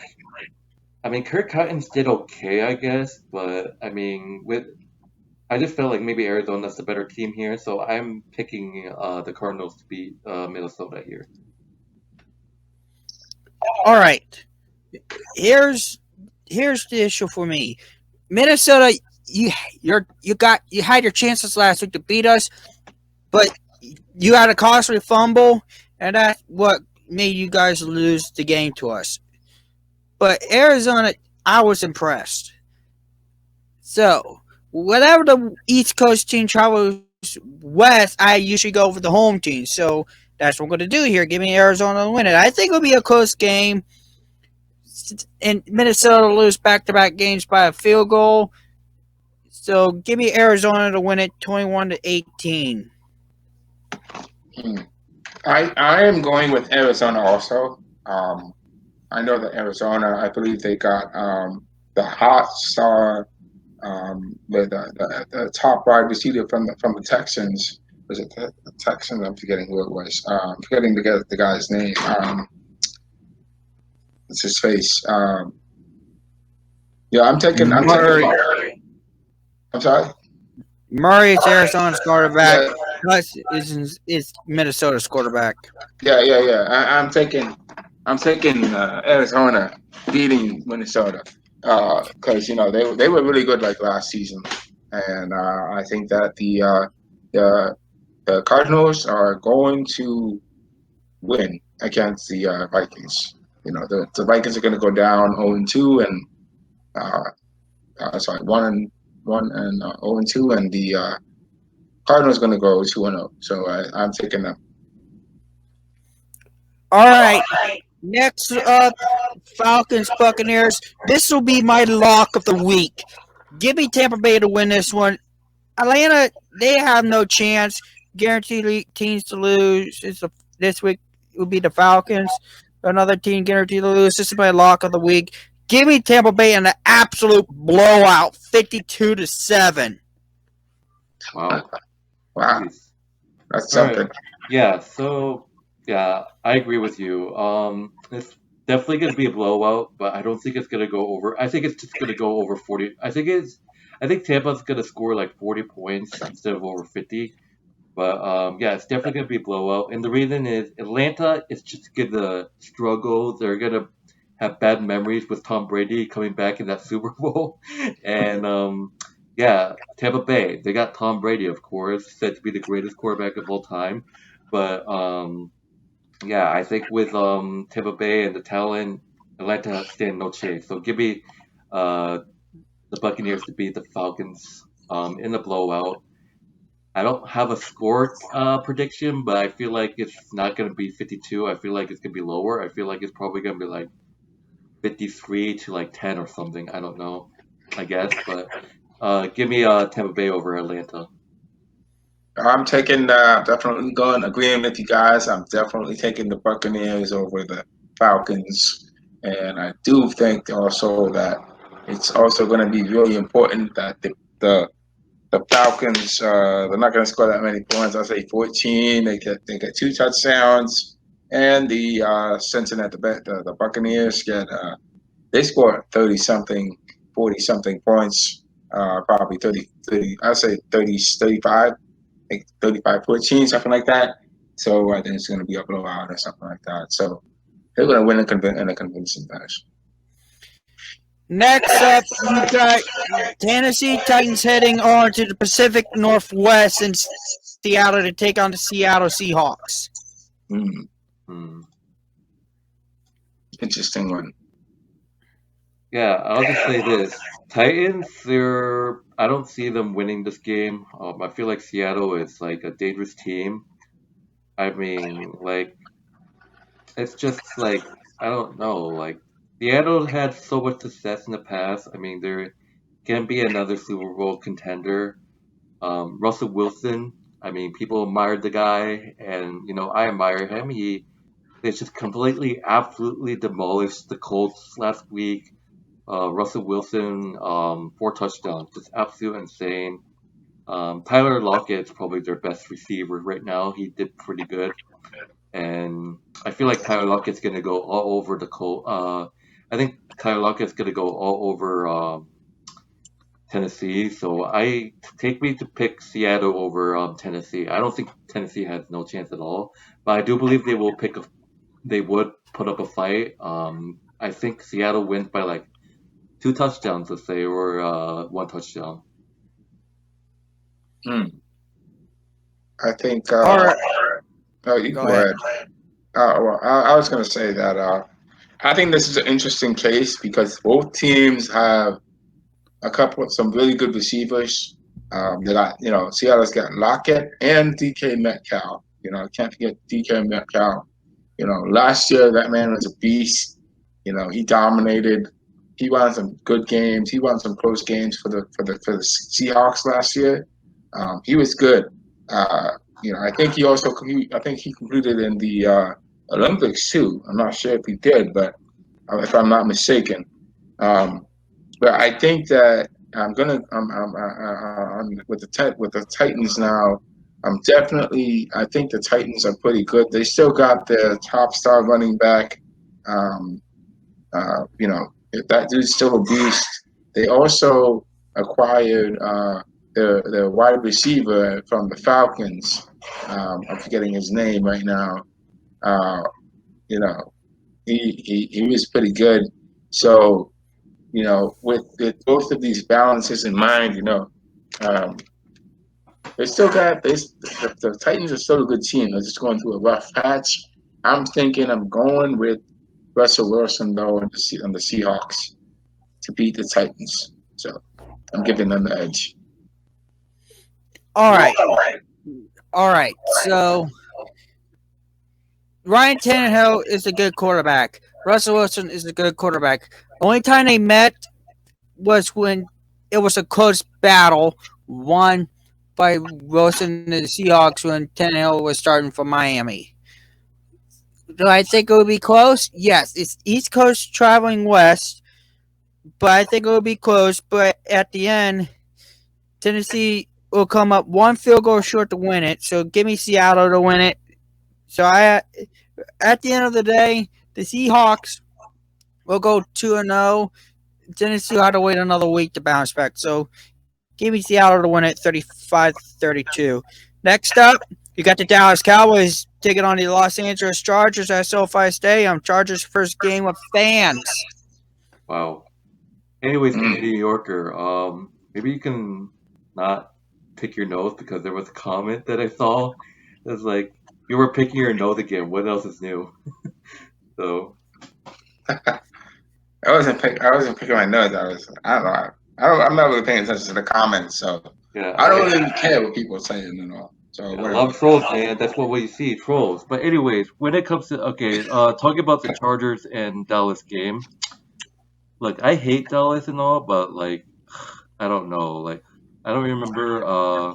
Kirk Cousins did okay, I guess, but I just felt like maybe Arizona's the better team here, so I'm picking the Cardinals to beat Minnesota here. All right. Here's the issue for me. Minnesota, you had your chances last week to beat us, but you had a costly fumble, and that's what made you guys lose the game to us. But Arizona, I was impressed. So, whenever the East Coast team travels west, I usually go for the home team. So, that's what I'm going to do here. Give me Arizona to win it. I think it'll be a close game. And Minnesota will lose back-to-back games by a field goal. So, give me Arizona to win it 21-18. I am going with Arizona also. I know that Arizona, I believe they got the hot star with the top wide receiver from the Texans. Was it the Texans? I'm forgetting who it was. Forgetting the guy's name. It's his face. I'm taking Murray. I'm sorry. Murray is Arizona's quarterback. Yeah. Plus is Minnesota's quarterback. Yeah. I'm taking Arizona beating Minnesota because they were really good like last season, and I think that the Cardinals are going to win against the Vikings. The Vikings are going to go down 0-2 and 0-2, and the Cardinals going to go 2-0. So I'm taking them. All right. Next up, Falcons, Buccaneers. This will be my lock of the week. Give me Tampa Bay to win this one. Atlanta, they have no chance. Guaranteed teams to lose. This week will be the Falcons. Another team guaranteed to lose. This is my lock of the week. Give me Tampa Bay in an absolute blowout, 52-7. Wow. That's something. Right. Yeah. So yeah, I agree with you. It's definitely going to be a blowout, but I don't think it's going to go over. I think it's just going to go over 40. I think Tampa's going to score like 40 points instead of over 50. But yeah, it's definitely going to be a blowout. And the reason is Atlanta is just going to struggle. They're going to have bad memories with Tom Brady coming back in that Super Bowl. And yeah, Tampa Bay, they got Tom Brady, of course, said to be the greatest quarterback of all time. But yeah, I think with Tampa Bay and the talent, Atlanta stand no chance. So give me the Buccaneers to beat the Falcons in the blowout. I don't have a score prediction, but I feel like it's not going to be 52. I feel like it's going to be lower. I feel like it's probably going to be like 53 to like 10 or something. I don't know, I guess. But give me Tampa Bay over Atlanta. I'm taking definitely agreeing with you guys. I'm definitely taking the Buccaneers over the Falcons, and I do think also that it's also going to be really important that the Falcons they're not going to score that many points. I'll say 14. They get 2 touchdowns, and the Cincinnati the Buccaneers get they score 30 something, 40 something points. Probably 30. I'd say 30, 35. Like 35-14, something like that. So I think it's going to be a blowout or something like that. So they're going to win in a convincing fashion. Next up, you got Tennessee Titans heading on to the Pacific Northwest in Seattle to take on the Seattle Seahawks. Hmm. Interesting one. Yeah, I'll just say this: Titans, I don't see them winning this game. I feel like Seattle is like a dangerous team. I mean, like it's just like I don't know. Like Seattle had so much success in the past. I mean, there can be another Super Bowl contender. Russell Wilson. I mean, people admired the guy, and I admire him. They just completely, absolutely demolished the Colts last week. Russell Wilson, 4 touchdowns, just absolute insane. Tyler Lockett's probably their best receiver right now. He did pretty good, and I feel like Tyler Lockett's gonna go all over the Colt. I think Tyler Lockett's gonna go all over Tennessee. So I take me to pick Seattle over Tennessee. I don't think Tennessee has no chance at all, but I do believe they would put up a fight. I think Seattle wins by like 2 touchdowns, let's say, or 1 touchdown. I think. All right, Oh, you go go ahead. ahead. Well, I was going to say that I think this is an interesting case because both teams have some really good receivers. They got, Seattle's got Lockett and DK Metcalf. Can't forget DK Metcalf. Last year that man was a beast. He dominated. He won some good games. He won some close games for the Seahawks last year. He was good. I think I think he competed in the Olympics too. I'm not sure if he did, but if I'm not mistaken. Um, but I think that I'm with the Titans now. I think the Titans are pretty good. They still got their top star running back. Um, if that dude's still a beast. They also acquired their wide receiver from the Falcons. I'm forgetting his name right now. Uh, you know, he was pretty good. So with both of these balances in mind, um, the Titans are still a good team. They're just going through a rough patch. I'm thinking I'm going with Russell Wilson though on the Seahawks to beat the Titans. So I'm giving them the edge. All right, all right. So Ryan Tannehill is a good quarterback. Russell Wilson is a good quarterback. The only time they met was when it was a close battle, won by Wilson and the Seahawks when Tannehill was starting for Miami. Do I think it would be close? Yes, it's East Coast traveling west, but I think it will be close. But at the end, Tennessee will come up one field goal short to win it. So give me Seattle to win it. So at the end of the day, the Seahawks will go 2-0. Tennessee will have to wait another week to bounce back. So give me Seattle to win it 35-32. Next up, you got the Dallas Cowboys taking on the Los Angeles Chargers at SoFi Stadium. Chargers' first game with fans. Wow. Anyways, New Yorker, maybe you can not pick your nose because there was a comment that I saw. It was like you were picking your nose again. What else is new? So I wasn't picking my nose. I don't know. I'm not really paying attention to the comments, so yeah, I don't really care what people are saying and all. So yeah, I whatever. love trolls, man. That's what we see, trolls. But anyways, when it comes to talking about the Chargers and Dallas game, look, I hate Dallas and all, but like, I don't know, like, I don't remember.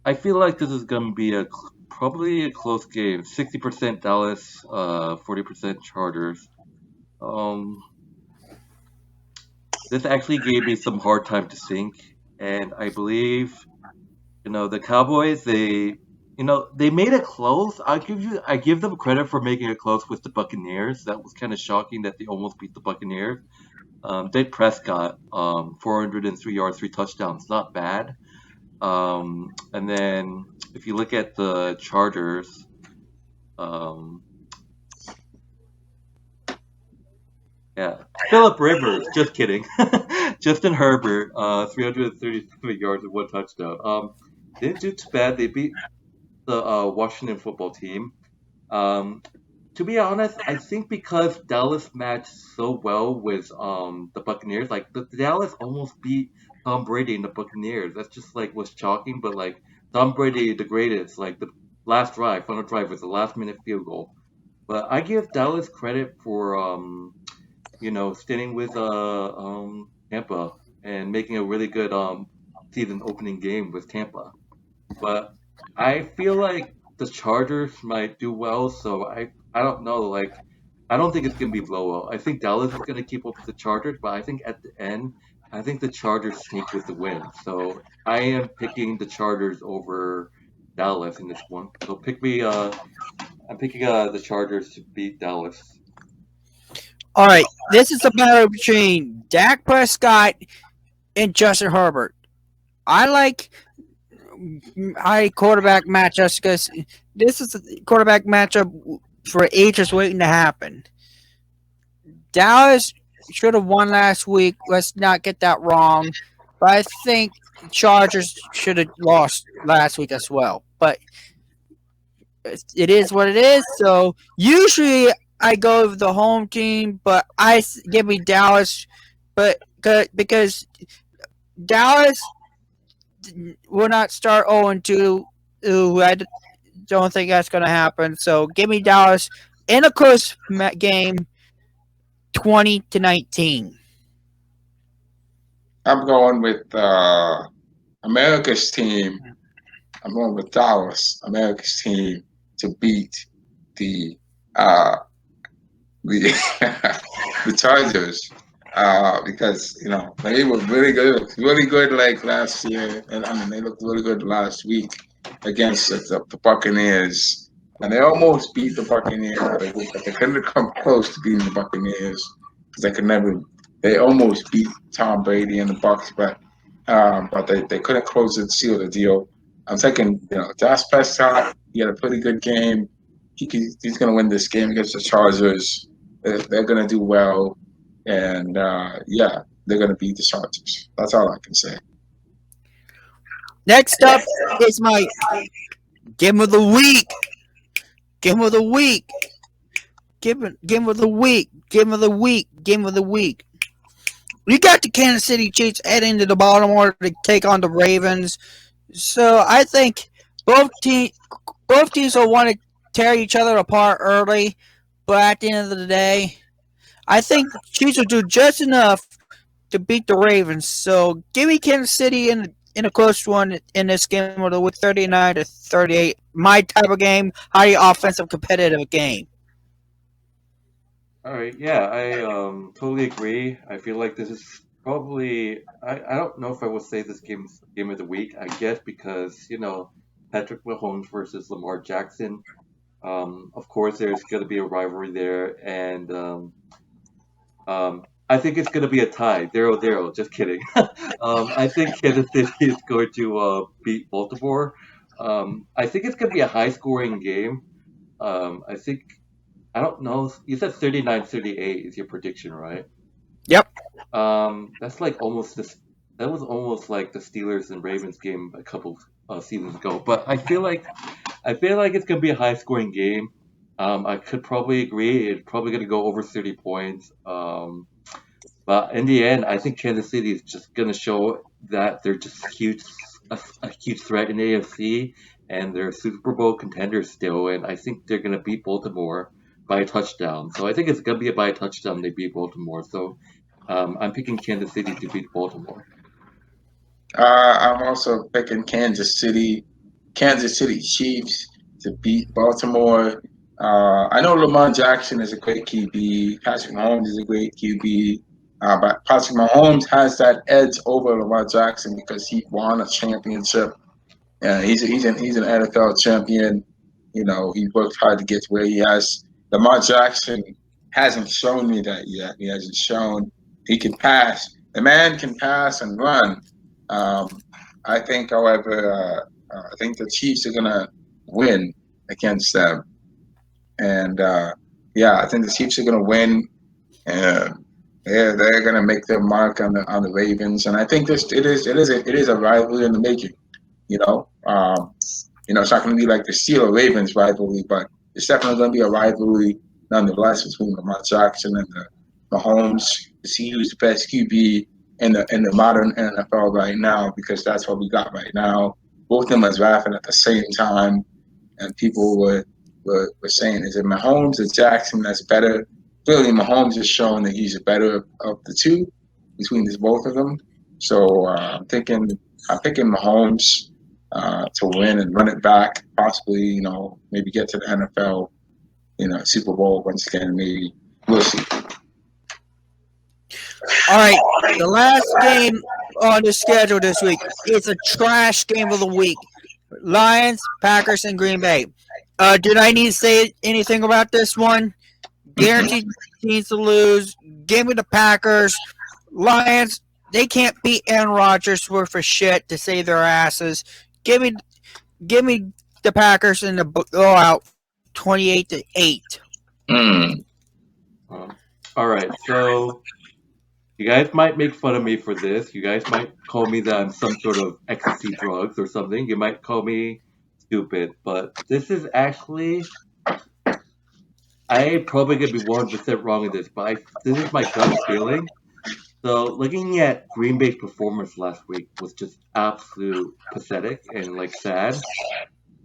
I feel like this is gonna be probably a close game. 60% Dallas, 40% Chargers. Um, this actually gave me some hard time to think, and I believe the Cowboys. They made it close. I give them credit for making it close with the Buccaneers. That was kind of shocking that they almost beat the Buccaneers. Dak Prescott, 403 yards, 3 touchdowns, not bad. And then if you look at the Chargers, um, Yeah. Philip Rivers, just kidding. Justin Herbert, 333 yards and one touchdown. Didn't do too bad. They beat the Washington football team. Um, to be honest, I think because Dallas matched so well with the Buccaneers, like the Dallas almost beat Tom Brady and the Buccaneers. That's just like was shocking, but like Tom Brady, the greatest, like the last drive, final drive was the last minute field goal. But I give Dallas credit for staying with Tampa and making a really good season opening game with Tampa. But I feel like the Chargers might do well, so I don't know. Like I don't think it's gonna be blowout. I think Dallas is gonna keep up with the Chargers, but I think at the end, I think the Chargers sneak with the win. So I am picking the Chargers over Dallas in this one. So pick me. I'm picking the Chargers to beat Dallas. All right, this is a battle between Dak Prescott and Justin Herbert. I like high quarterback matchups because this is a quarterback matchup for ages waiting to happen. Dallas should have won last week. Let's not get that wrong. But I think Chargers should have lost last week as well. But it is what it is. So usually I go with the home team, but give me Dallas. But because Dallas will not start 0-2. I don't think that's going to happen. So give me Dallas in a close game, 20-19. I'm going with America's team. I'm going with Dallas, America's team, to beat the the the Chargers because they were really good like last year, and I mean they looked really good last week against the Buccaneers, and they almost beat the Buccaneers, but they couldn't come close to beating the Buccaneers because they could never. They almost beat Tom Brady and the Bucs, but they couldn't close it, seal the deal. I'm taking Dak Prescott. He had a pretty good game. He's going to win this game against the Chargers. They're going to do well, and yeah, they're going to beat the Chargers. That's all I can say. Next up is my game of the week. Game of the week. Game of the week. Game of the week. Game of the week. We got the Kansas City Chiefs heading to the Baltimore to take on the Ravens. So I think both teams will want to tear each other apart early, but at the end of the day, I think the Chiefs will do just enough to beat the Ravens. So give me Kansas City in a close one in this game of the week, 39-38. My type of game, highly offensive, competitive game. All right, yeah, I totally agree. I feel like this is probably I don't know if I would say this game's game of the week. I guess because Patrick Mahomes versus Lamar Jackson. Of course, there's going to be a rivalry there, and I think it's going to be a tie, 0-0. Just kidding. I think Kansas City is going to beat Baltimore. I think it's going to be a high-scoring game. I think I don't know. You said 39-38 is your prediction, right? Yep. That's like almost this. That was almost like the Steelers and Ravens game a couple seasons ago. But I feel like it's gonna be a high scoring game. I could probably agree. It's probably gonna go over 30 points. But in the end, I think Kansas City is just gonna show that they're just a huge threat in the AFC, and they're Super Bowl contenders still. And I think they're gonna beat Baltimore by a touchdown. So I think it's gonna be by a touchdown they beat Baltimore. So I'm picking Kansas City to beat Baltimore. I'm also picking Kansas City Chiefs to beat Baltimore. I know Lamar Jackson is a great QB. Patrick Mahomes is a great QB. But Patrick Mahomes has that edge over Lamar Jackson because he won a championship. He's an NFL champion. He worked hard to get to where he has. Lamar Jackson hasn't shown me that yet. He hasn't shown he can pass. The man can pass and run. I think, however, I think the Chiefs are gonna win against them, and yeah, I think the Chiefs are gonna win. They're gonna make their mark on the Ravens, and I think it is a rivalry in the making. You know, it's not going to be like the Steelers Ravens rivalry, but it's definitely going to be a rivalry nonetheless between Lamar Jackson and the Mahomes to see who's the best QB in the modern NFL right now, because that's what we got right now. Both of them are drafting at the same time, and people were saying, is it Mahomes or Jackson that's better? Clearly, Mahomes has shown that he's the better of the two between the both of them. So I'm picking Mahomes to win and run it back, possibly, maybe get to the NFL, Super Bowl once again, maybe. We'll see. All right, the last game on the schedule this week is a trash game of the week. Lions, Packers, and Green Bay. Did I need to say anything about this one? Guaranteed teams to lose. Give me the Packers. Lions, they can't beat Aaron Rodgers worth of shit to save their asses. Give me the Packers in the blowout, 28-8. All right, so you guys might make fun of me for this. You guys might call me that I'm some sort of ecstasy drugs or something. You might call me stupid, but this is actually, I ain't probably gonna be 1% wrong in this, but this is my gut feeling. So looking at Green Bay's performance last week was just absolute pathetic and like sad.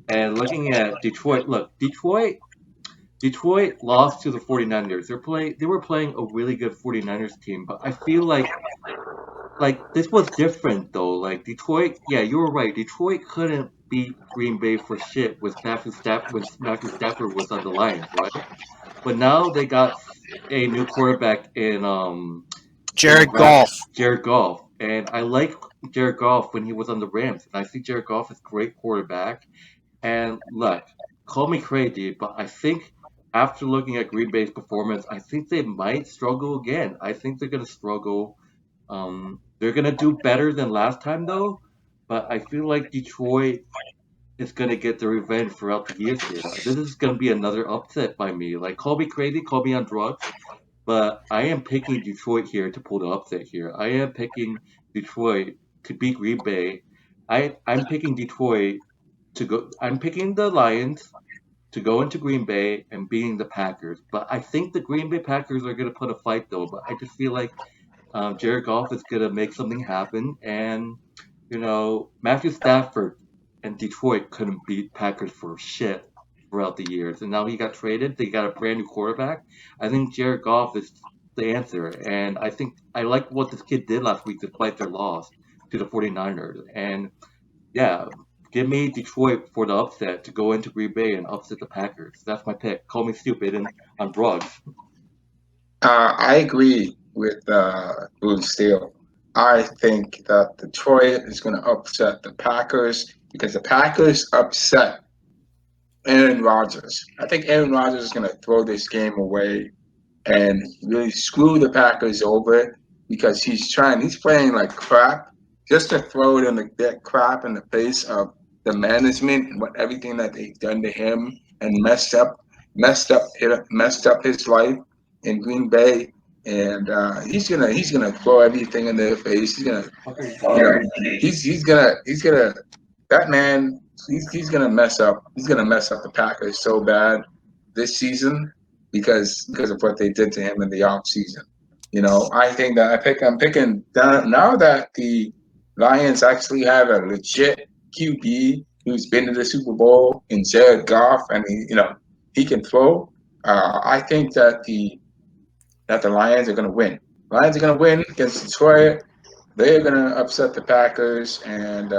And looking at Detroit, look, Detroit lost to the 49ers. They were playing a really good 49ers team, but I feel like this was different though. Like Detroit, yeah, you were right. Detroit couldn't beat Green Bay for shit when Matthew Stafford was on the Lions, right? But now they got a new quarterback in Jared Goff. Jared Goff. And I like Jared Goff when he was on the Rams. And I think Jared Goff is a great quarterback. And look, call me crazy, but I think after looking at Green Bay's performance, I think they might struggle again. I think they're going to struggle. They're going to do better than last time, though. But I feel like Detroit is going to get the revenge throughout the years here. This is going to be another upset by me. Like, call me crazy, call me on drugs. But I am picking Detroit here to pull the upset here. I am picking Detroit to beat Green Bay. I'm picking Detroit to go. I'm picking the Lions to go into Green Bay and beating the Packers. But I think the Green Bay Packers are going to put a fight though. But I just feel like Jared Goff is going to make something happen. And, Matthew Stafford and Detroit couldn't beat Packers for shit throughout the years. And now he got traded. They got a brand new quarterback. I think Jared Goff is the answer. And I think I like what this kid did last week despite their loss to the 49ers. And, yeah, give me Detroit for the upset to go into Green Bay and upset the Packers. That's my pick. Call me stupid and on drugs. I agree with Blue Steel. I think that Detroit is going to upset the Packers because the Packers upset Aaron Rodgers. I think Aaron Rodgers is going to throw this game away and really screw the Packers over because he's playing like crap just to throw it in that crap in the face of the management and everything that they've done to him and messed up his life in Green Bay. And he's gonna throw everything in their face. He's gonna, that man. He's gonna mess up. He's gonna mess up the Packers so bad this season because of what they did to him in the off season. I think that I'm picking now that the Lions actually have a legit QB who's been to the Super Bowl in Jared Goff, and he can throw. I think that the Lions are going to win. Lions are going to win against Detroit. They're going to upset the Packers, and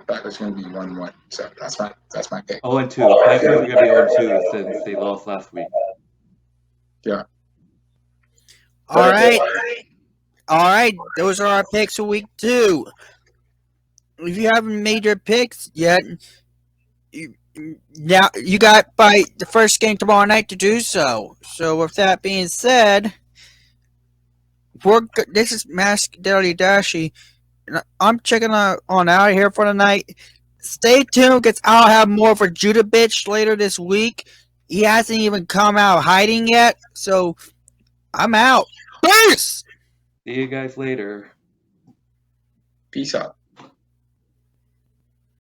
Packers are going to be 1-1. So that's my pick. 0-2. Packers are going to be 0-2 since they lost last week. Yeah. All right. Those are our picks for week 2. If you haven't made your picks yet, now you got by the first game tomorrow night to do so. So with that being said, this is Mask Daily Dashie. I'm checking on out of here for the night. Stay tuned because I'll have more for Judah Bitch later this week. He hasn't even come out hiding yet, so I'm out. Peace! See you guys later. Peace out.